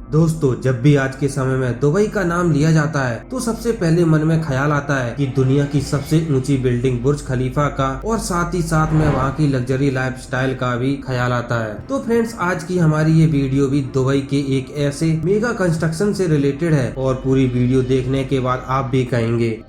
दोस्तों, जब भी आज के समय में दुबई का नाम लिया जाता है तो सबसे पहले मन में ख्याल आता है कि दुनिया की सबसे ऊंची बिल्डिंग बुर्ज खलीफा का और साथ ही साथ में वहाँ की लग्जरी लाइफस्टाइल का भी ख्याल आता है। तो फ्रेंड्स, आज की हमारी ये वीडियो भी दुबई के एक ऐसे मेगा कंस्ट्रक्शन से रिलेटेड है और पूरी वीडियो देखने के बाद आप भी कहेंगे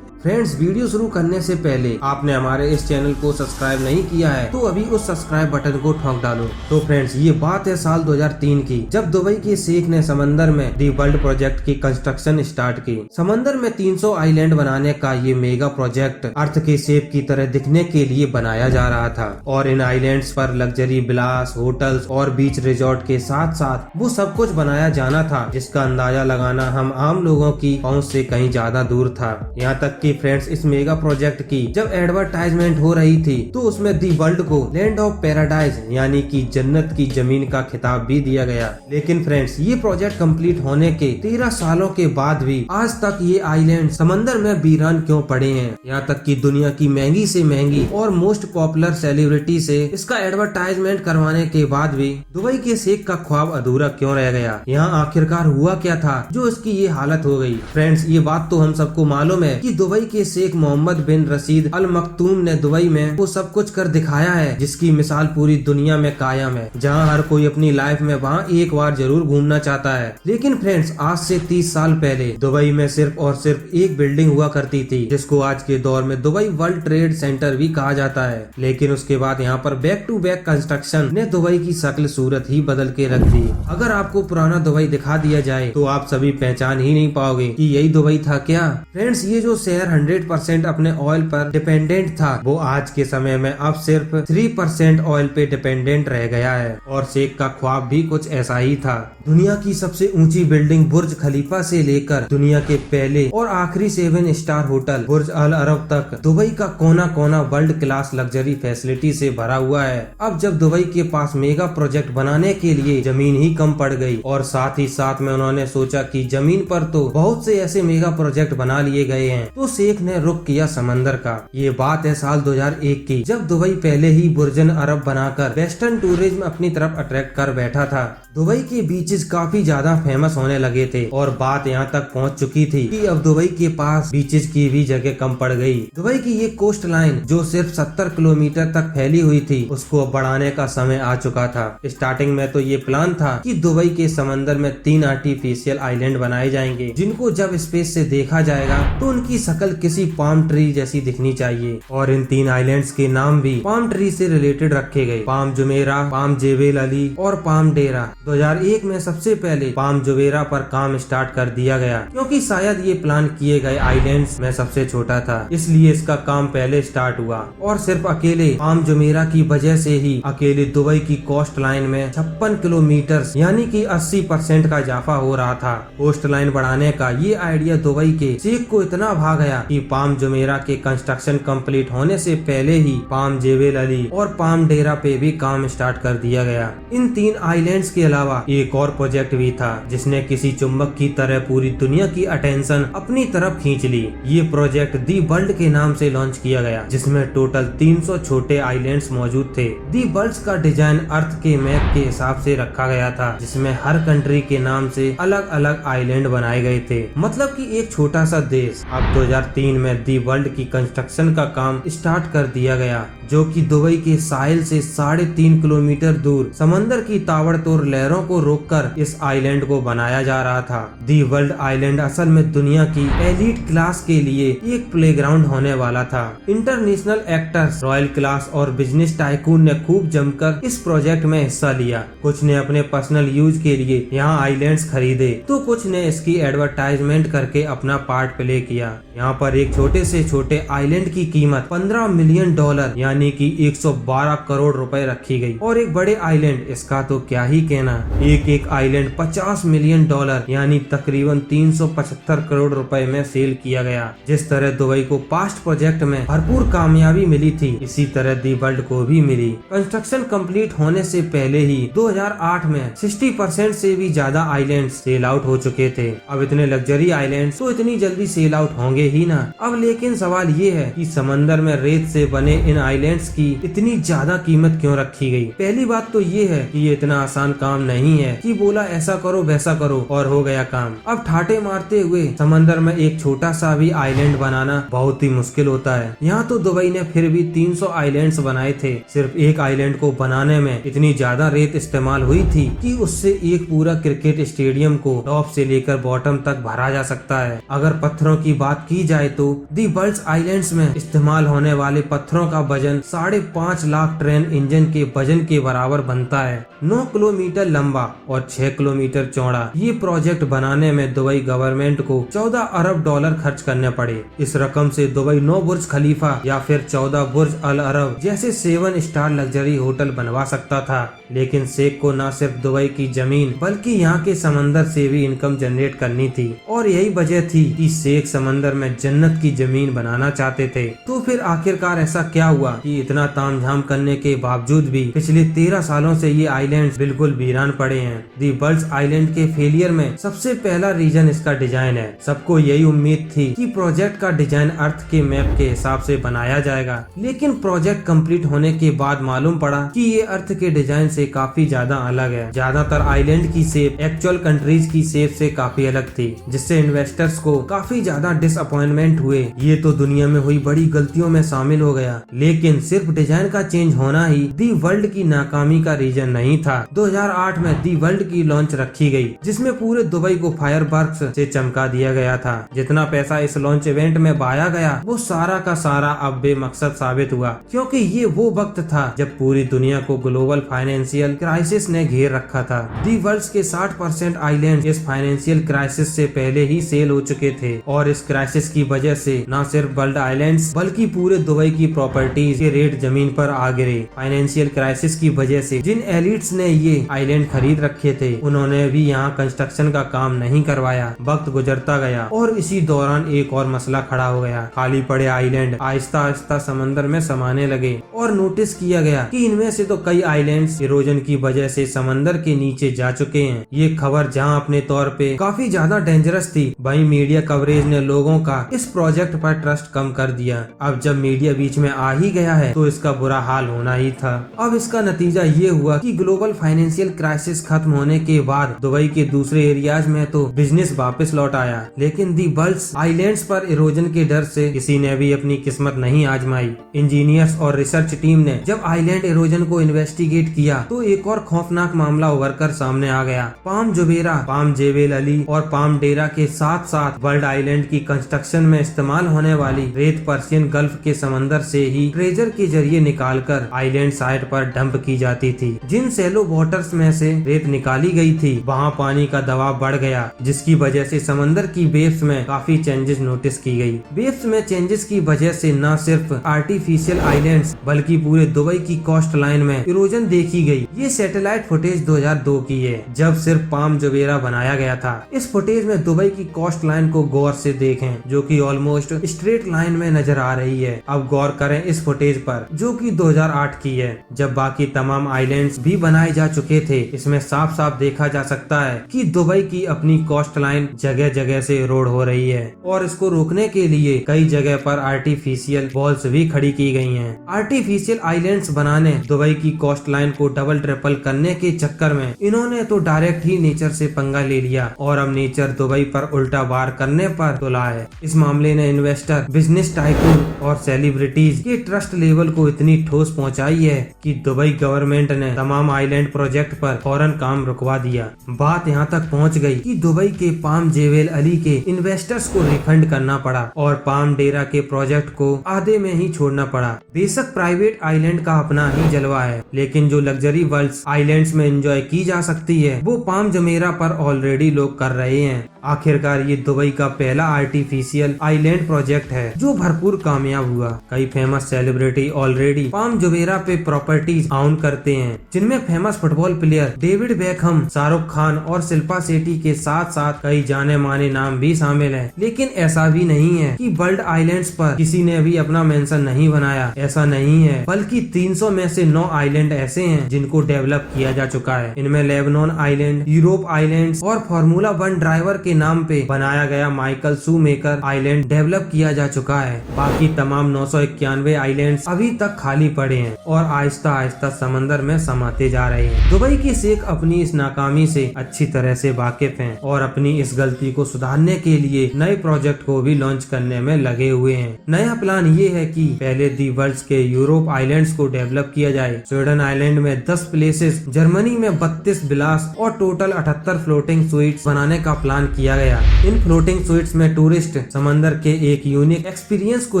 फ्रेंड्स, वीडियो शुरू करने से पहले आपने हमारे इस चैनल को सब्सक्राइब नहीं किया है तो अभी उस सब्सक्राइब बटन को ठोक डालो। तो फ्रेंड्स, ये बात है साल 2003 की, जब दुबई के शेख ने समंदर में दी वर्ल्ड प्रोजेक्ट की कंस्ट्रक्शन स्टार्ट की। समंदर में 300 आइलैंड बनाने का ये मेगा प्रोजेक्ट अर्थ के शेप की तरह दिखने के लिए बनाया जा रहा था और इन आइलैंड्स पर लग्जरी विलास, होटल्स और बीच रिजॉर्ट के साथ साथ वो सब कुछ बनाया जाना था जिसका अंदाजा लगाना हम आम लोगों की पहुँच से कहीं ज्यादा दूर था। यहाँ तक कि फ्रेंड्स, इस मेगा प्रोजेक्ट की जब एडवर्टाइजमेंट हो रही थी तो उसमें दी वर्ल्ड को लैंड ऑफ पैराडाइज यानी कि जन्नत की जमीन का खिताब भी दिया गया। लेकिन फ्रेंड्स, ये प्रोजेक्ट कंप्लीट होने के 13 सालों के बाद भी आज तक ये आइलैंड समंदर में वीरान क्यों पड़े हैं। यहाँ तक कि दुनिया की महंगी से महंगी और मोस्ट पॉपुलर सेलिब्रिटी से इसका एडवर्टाइजमेंट करवाने के बाद भी दुबई के शेख का ख्वाब अधूरा क्यों रह गया। यहाँ आखिरकार हुआ क्या था जो इसकी ये हालत हो गई। फ्रेंड्स, ये बात तो हम सबको मालूम है कि दुबई के शेख मोहम्मद बिन रशीद अल मखतूम ने दुबई में वो सब कुछ कर दिखाया है जिसकी मिसाल पूरी दुनिया में कायम है, जहां हर कोई अपनी लाइफ में वहां एक बार जरूर घूमना चाहता है। लेकिन फ्रेंड्स, आज से 30 साल पहले दुबई में सिर्फ और सिर्फ एक बिल्डिंग हुआ करती थी जिसको आज के दौर में दुबई वर्ल्ड ट्रेड सेंटर भी कहा जाता है। लेकिन उसके बाद यहाँ पर बैक टू बैक कंस्ट्रक्शन ने दुबई की शक्ल सूरत ही बदल के रख दी। अगर आपको पुराना दुबई दिखा दिया जाए तो आप सभी पहचान ही नहीं पाओगे कि यही दुबई था क्या। फ्रेंड्स, ये जो शहर 100% अपने ऑयल पर डिपेंडेंट था वो आज के समय में अब सिर्फ 3% ऑयल पे डिपेंडेंट रह गया है। और शेख का ख्वाब भी कुछ ऐसा ही था। दुनिया की सबसे ऊंची बिल्डिंग बुर्ज खलीफा से लेकर दुनिया के पहले और आखिरी 7 स्टार होटल बुर्ज अल अरब तक दुबई का कोना कोना वर्ल्ड क्लास लग्जरी फैसिलिटी से भरा हुआ है। अब जब दुबई के पास मेगा प्रोजेक्ट बनाने के लिए जमीन ही कम पड़ गई और साथ ही साथ में उन्होंने सोचा कि जमीन पर तो बहुत से ऐसे मेगा प्रोजेक्ट बना लिए गए हैं, तो शेख ने रुख किया समंदर का। ये बात है साल 2001 की, जब दुबई पहले ही बुर्जन अरब बनाकर वेस्टर्न टूरिज्म अपनी तरफ अट्रैक्ट कर बैठा था। दुबई के बीचेस काफी ज्यादा फेमस होने लगे थे और बात यहाँ तक पहुँच चुकी थी कि अब दुबई के पास बीचेस की भी जगह कम पड़ गई। दुबई की ये कोस्ट लाइन जो सिर्फ 70 किलोमीटर तक फैली हुई थी उसको अब बढ़ाने का समय आ चुका था। स्टार्टिंग में तो ये प्लान था कि दुबई के समंदर में 3 आर्टिफिशियल आइलैंड बनाए जाएंगे जिनको जब स्पेस से देखा जाएगा तो उनकी शक्ल किसी पाम ट्री जैसी दिखनी चाहिए। और इन 3 आइलैंड्स के नाम भी पाम ट्री से रिलेटेड रखे गए, पाम जुमेरा, पाम जेबेल अली और पाम डेरा। 2001 में सबसे पहले पाम जुमेरा पर काम स्टार्ट कर दिया गया क्योंकि शायद ये प्लान किए गए आइलैंड्स में सबसे छोटा था, इसलिए इसका काम पहले स्टार्ट हुआ। और सिर्फ अकेले पाम जुमेरा की वजह से ही अकेले दुबई की कोस्ट लाइन में 56 किलोमीटर यानी कि 80% का इजाफा हो रहा था। कोस्ट लाइन बढ़ाने का ये आइडिया दुबई के शेख को इतना भा गया कि पाम जुमेरा के कंस्ट्रक्शन कंप्लीट होने से पहले ही पाम जेबेल अली और पाम डेरा पे भी काम स्टार्ट कर दिया गया। इन 3 आइलैंड्स के अलावा एक और प्रोजेक्ट भी था जिसने किसी चुंबक की तरह पूरी दुनिया की अटेंशन अपनी तरफ खींच ली। ये प्रोजेक्ट दी वर्ल्ड के नाम से लॉन्च किया गया जिसमें टोटल 300 छोटे आइलैंड्स मौजूद थे। दी वर्ल्ड का डिजाइन अर्थ के मैप के हिसाब से रखा गया था जिसमें हर कंट्री के नाम से अलग अलग आइलैंड बनाए गए थे, मतलब कि एक छोटा सा देश। अब 2003 में दी वर्ल्ड की कंस्ट्रक्शन का काम स्टार्ट कर दिया गया जो कि दुबई के साहिल से 3.5 किलोमीटर दूर समंदर की ताबड़तोड़ लहरों को रोककर इस आइलैंड को बनाया जा रहा था। दी वर्ल्ड आइलैंड असल में दुनिया की एलीट क्लास के लिए एक प्लेग्राउंड होने वाला था। इंटरनेशनल एक्टर्स, रॉयल क्लास और बिजनेस टाइकून ने खूब जमकर इस प्रोजेक्ट में हिस्सा लिया। कुछ ने अपने पर्सनल यूज के लिए यहाँ आइलैंड्स खरीदे तो कुछ ने इसकी एडवर्टाइजमेंट करके अपना पार्ट प्ले किया। यहाँ पर एक छोटे से छोटे आइलैंड की कीमत $15 मिलियन यानी कि 112 करोड़ रुपए रखी गई और एक बड़े आइलैंड, इसका तो क्या ही कहना, एक आइलैंड $50 मिलियन यानी तकरीबन 375 करोड़ रुपए में सेल किया गया। जिस तरह दुबई को पास्ट प्रोजेक्ट में भरपूर कामयाबी मिली थी इसी तरह दी वर्ल्ड को भी मिली। कंस्ट्रक्शन कंप्लीट होने से पहले ही 2008 में 60% से भी ज्यादा आइलैंड सेल आउट हो चुके थे। अब इतने लग्जरी आइलैंड तो इतनी जल्दी सेल आउट होंगे ही ही ना। अब लेकिन सवाल ये है कि समंदर में रेत से बने इन आइलैंड्स की इतनी ज्यादा कीमत क्यों रखी गई। पहली बात तो ये है कि ये इतना आसान काम नहीं है कि बोला ऐसा करो वैसा करो और हो गया काम। अब ठाटे मारते हुए समंदर में एक छोटा सा भी आइलैंड बनाना बहुत ही मुश्किल होता है। यहाँ तो दुबई ने फिर भी 300 आइलैंड्स बनाए थे। सिर्फ एक आइलैंड को बनाने में इतनी ज्यादा रेत इस्तेमाल हुई थी कि उससे एक पूरा क्रिकेट स्टेडियम को टॉप से लेकर बॉटम तक भरा जा सकता है। अगर पत्थरों की बात की जाए तो दी बल्ट्स आइलैंड्स में इस्तेमाल होने वाले पत्थरों का वजन 5.5 लाख ट्रेन इंजन के वजन के बराबर बनता है। 9 किलोमीटर लंबा और 6 किलोमीटर चौड़ा ये प्रोजेक्ट बनाने में दुबई गवर्नमेंट को 14 अरब डॉलर खर्च करने पड़े। इस रकम से दुबई 9 बुर्ज खलीफा या फिर 14 बुर्ज अल अरब जैसे 7 स्टार लग्जरी होटल बनवा सकता था। लेकिन शेख को न सिर्फ दुबई की जमीन बल्कि यहाँ के समंदर से भी इनकम जनरेट करनी थी और यही वजह थी कि शेख समंदर में जन्नत की जमीन बनाना चाहते थे। तो फिर आखिरकार ऐसा क्या हुआ कि इतना तामझाम करने के बावजूद भी पिछले 13 सालों से ये आइलैंड्स बिल्कुल वीरान पड़े हैं। दी बल्ट्स आइलैंड के फेलियर में सबसे पहला रीजन इसका डिजाइन है। सबको यही उम्मीद थी कि प्रोजेक्ट का डिजाइन अर्थ के मैप के हिसाब से बनाया जाएगा, लेकिन प्रोजेक्ट कंप्लीट होने के बाद मालूम पड़ा कि ये अर्थ के डिजाइन से काफी ज्यादा अलग है। ज्यादातर आइलैंड की शेप एक्चुअल कंट्रीज की शेप से काफी अलग थी, जिससे इन्वेस्टर्स को काफी ज्यादा डिसअपॉइंटमेंट हुए। ये तो दुनिया में हुई बड़ी गलतियों में शामिल हो गया, लेकिन सिर्फ डिजाइन का चेंज होना ही दी वर्ल्ड की नाकामी का रीजन नहीं था। 2008 में दी वर्ल्ड की लॉन्च रखी गई, जिसमें पूरे दुबई को फायरवर्क्स से चमका दिया गया था। जितना पैसा इस लॉन्च इवेंट में बहाया गया वो सारा का सारा अब बेमकसद साबित हुआ, क्योंकि ये वो वक्त था जब पूरी दुनिया को ग्लोबल फाइनेंशियल क्राइसिस ने घेर रखा था। दी वर्ल्ड के 60% आइलैंड इस फाइनेंशियल क्राइसिस से पहले ही सेल हो चुके थे और इस क्राइसिस की वजह से न सिर्फ वर्ल्ड आइलैंड्स बल्कि पूरे दुबई की प्रॉपर्टीज के रेट जमीन पर आ गिरे। फाइनेंशियल क्राइसिस की वजह से जिन एलिट्स ने ये आइलैंड खरीद रखे थे उन्होंने भी यहाँ कंस्ट्रक्शन का काम नहीं करवाया। वक्त गुजरता गया और इसी दौरान एक और मसला खड़ा हो गया। खाली पड़े आइलैंड आहिस्ता आहिस्ता समंदर में समाने लगे और नोटिस किया गया कि इनमें से तो कई आइलैंड्स इरोजन की वजह से समंदर के नीचे जा चुके हैं। ये खबर जहां अपने तौर पे काफी ज्यादा डेंजरस थी, वहीं मीडिया कवरेज ने लोगों का इस प्रोजेक्ट पर ट्रस्ट कम कर दिया। अब जब मीडिया बीच में आ ही गया है तो इसका बुरा हाल होना ही था। अब इसका नतीजा ये हुआ कि ग्लोबल फाइनेंशियल क्राइसिस खत्म होने के बाद दुबई के दूसरे एरियाज में तो बिजनेस वापस लौट आया, लेकिन दी बल्ट्स आइलैंड्स पर इरोजन के डर से किसी ने भी अपनी किस्मत नहीं आजमाई। इंजीनियर्स और रिसर्च टीम ने जब आइलैंड इरोजन को इन्वेस्टिगेट किया तो एक और खौफनाक मामला उभर कर सामने आ गया। पाम जुबेरा, पाम जेवेल अली और पाम डेरा के साथ साथ वर्ल्ड आइलैंड की कंस्ट्रक्शन में इस्तेमाल होने वाली रेत पर्शियन गल्फ के समंदर से ही ट्रेजर के जरिए निकालकर आइलैंड साइड पर डंप की जाती थी। जिन सैलो वाटर्स में से रेत निकाली गई थी वहाँ पानी का दबाव बढ़ गया, जिसकी वजह से समंदर की वेव्स में काफी चेंजेस नोटिस की गई। वेव्स में चेंजेस की वजह से न सिर्फ आर्टिफिशियल आइलैंड्स बल्कि पूरे दुबई की कोस्ट लाइन में इरोजन देखी गई। ये सैटेलाइट फुटेज 2002 की है, जब सिर्फ पाम जुबेरा बनाया गया था। इस फुटेज में दुबई की कोस्ट लाइन को गौर से देखें, जो कि ऑलमोस्ट स्ट्रेट लाइन में नजर आ रही है। अब गौर करें इस फुटेज पर, जो कि 2008 की है, जब बाकी तमाम आइलैंड्स भी बनाए जा चुके थे। इसमें साफ साफ देखा जा सकता है कि दुबई की अपनी कोस्ट लाइन जगह जगह से इरोड हो रही है और इसको रोकने के लिए कई जगह पर आर्टिफिशियल वॉल्स भी खड़ी की गई हैं। आर्टिफिशियल आइलैंड्स बनाने दुबई की कोस्ट लाइन को डबल ट्रिपल करने के चक्कर में इन्होंने तो डायरेक्ट ही नेचर से पंगा ले लिया और अब नेचर दुबई पर उल्टा वार करने पर तुला है। इस मामले ने इन्वेस्टर, बिजनेस टाइकून और सेलिब्रिटीज के ट्रस्ट लेवल को इतनी ठोस पहुंचाई है कि दुबई गवर्नमेंट ने तमाम आइलैंड प्रोजेक्ट पर फौरन काम रुकवा दिया। बात यहां तक पहुंच गई कि दुबई के पाम जेवेल अली के इन्वेस्टर्स को रिफंड करना पड़ा और पाम डेरा के प्रोजेक्ट को आधे में ही छोड़ना पड़ा। बेशक प्राइवेट आइलैंड का अपना ही जलवा है, लेकिन जो लग्जरी वर्ल्ड्स आइलैंड्स में एंजॉय की जा सकती है वो पाम जुमेरा पर ऑलरेडी लोग कर रहे हैं। आखिरकार ये दुबई का पहला आर्टिफिशियल आइलैंड प्रोजेक्ट है जो भरपूर कामयाब हुआ। कई famous celebrity already palm Jumeirah पे प्रॉपर्टीज ओन करते हैं, जिनमें famous football player David Beckham, Shahrukh Khan और शिल्पा शेट्टी के साथ साथ कई जाने माने नाम भी शामिल हैं। लेकिन ऐसा भी नहीं है कि वर्ल्ड आइलैंड्स पर किसी ने भी अपना मेंशन नहीं बनाया, ऐसा नहीं है, बल्कि 300 में से 9 आइलैंड ऐसे हैं जिनको डेवलप किया जा चुका है। इनमें लेबनान आइलैंड, यूरोप आइलैंड्स और फार्मूला 1 ड्राइवर के के नाम पे बनाया गया माइकल शूमेकर आइलैंड डेवलप किया जा चुका है। बाकी तमाम 991 आइलैंड्स अभी तक खाली पड़े हैं और आहिस्ता आहिस्ता समंदर में समाते जा रहे हैं। दुबई के शेख अपनी इस नाकामी से अच्छी तरह से वाकिफ हैं और अपनी इस गलती को सुधारने के लिए नए प्रोजेक्ट को भी लॉन्च करने में लगे हुए हैं। नया प्लान ये है कि पहले दी वर्ल्ड के यूरोप आइलैंड्स को डेवलप किया जाए। स्वीडन आइलैंड में 10 प्लेसेस, जर्मनी में 32 विलास और टोटल 78 फ्लोटिंग स्वीट्स बनाने का प्लान किया गया। इन फ्लोटिंग स्वीट्स में टूरिस्ट समंदर के एक यूनिक एक्सपीरियंस को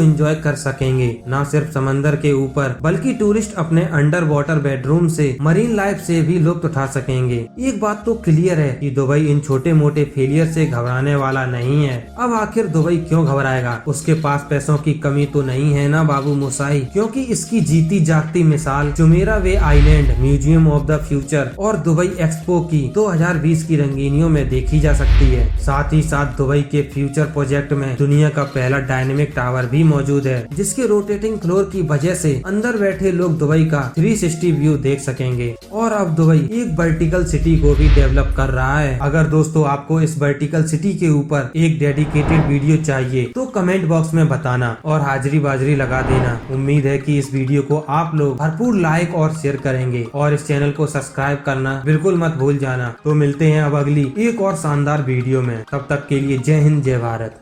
एंजॉय कर सकेंगे। न सिर्फ समंदर के ऊपर बल्कि टूरिस्ट अपने अंडर वाटर बेडरूम से मरीन लाइफ से भी लुत्फ उठा सकेंगे। एक बात तो क्लियर है कि दुबई इन छोटे मोटे फेलियर से घबराने वाला नहीं है। अब आखिर दुबई क्यों घबराएगा? उसके पास पैसों की कमी तो नहीं है ना बाबू मुसाई, क्योंकि इसकी जीती जागती मिसाल Jumeirah way island, museum of the future और दुबई एक्सपो की 2020 की रंगीनियों में देखी जा सकती है। साथ ही साथ दुबई के फ्यूचर प्रोजेक्ट में दुनिया का पहला डायनेमिक टावर भी मौजूद है, जिसके रोटेटिंग फ्लोर की वजह से अंदर बैठे लोग दुबई का 360 व्यू देख सकेंगे। और अब दुबई एक वर्टिकल सिटी को भी डेवलप कर रहा है। अगर दोस्तों आपको इस वर्टिकल सिटी के ऊपर एक डेडिकेटेड वीडियो चाहिए तो कमेंट बॉक्स में बताना और हाजिरी बाजरी लगा देना। उम्मीद है कि इस वीडियो को आप लोग भरपूर लाइक और शेयर करेंगे और इस चैनल को सब्सक्राइब करना बिल्कुल मत भूल जाना। तो मिलते हैं अब अगली एक और शानदार वीडियो में। तब तक के लिए जय हिंद, जय भारत।